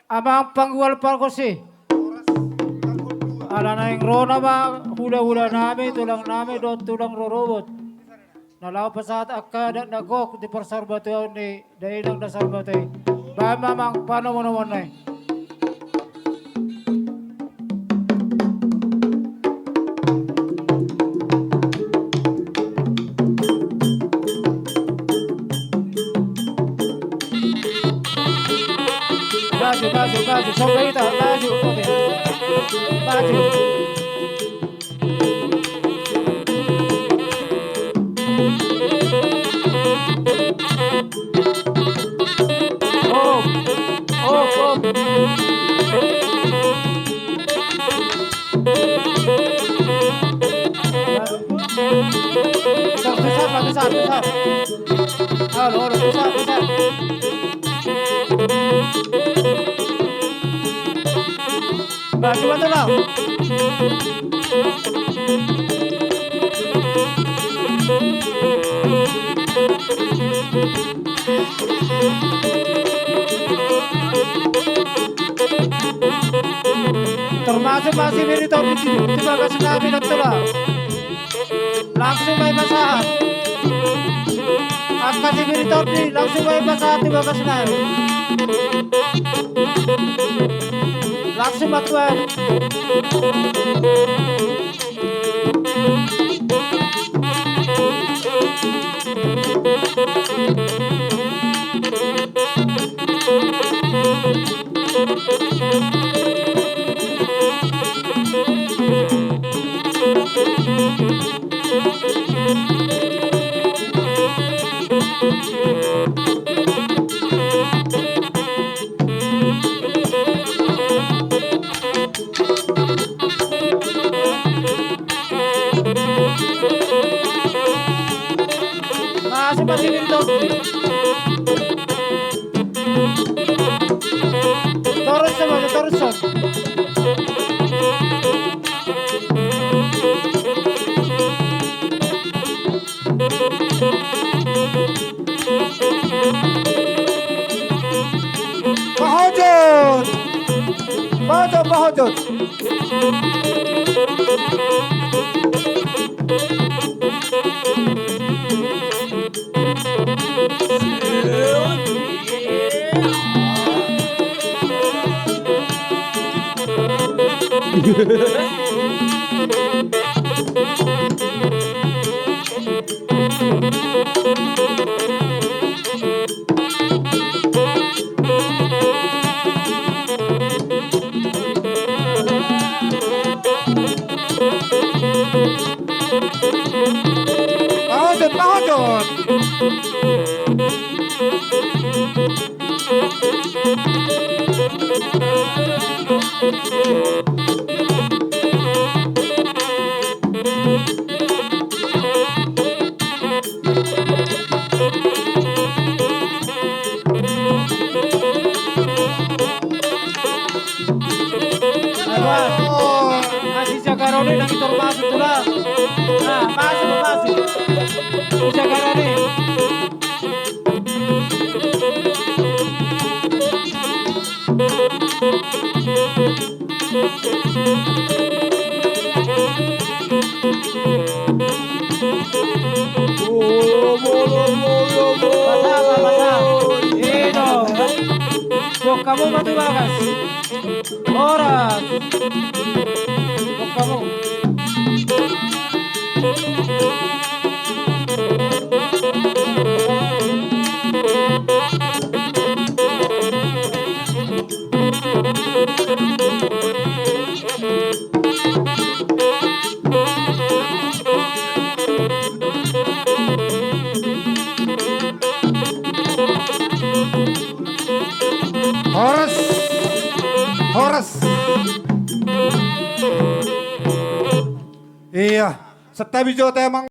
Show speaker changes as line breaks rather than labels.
Amang panggual parkosi. Ala na yung rona ba, hula-hula namin, tulang namin, doon tulang rorobot. Nalaw pa sa akada nagok di persarbatuan ni dainang nasarbatay. Ba mamang paano mo naman na Maju, sampai kita, maju, oke. Maju. Oh. Besar. Halo, besar. Maju lang. Termasuk masih militer di sini. Tiba sinabi ng tula. Langsung may basahan. At masih militer di langsung may basahan. Tiba sinabi. Langsung matuan. Masih minta terus. Bahajut. Bahajut. Masih Jakaroni lagi termasuk pula. Nah, masuk. Jakaroni. Basah. Ino. Kok kamu mati bagas. Orang. Kok kamu. Horas. Iya, setabi jo emang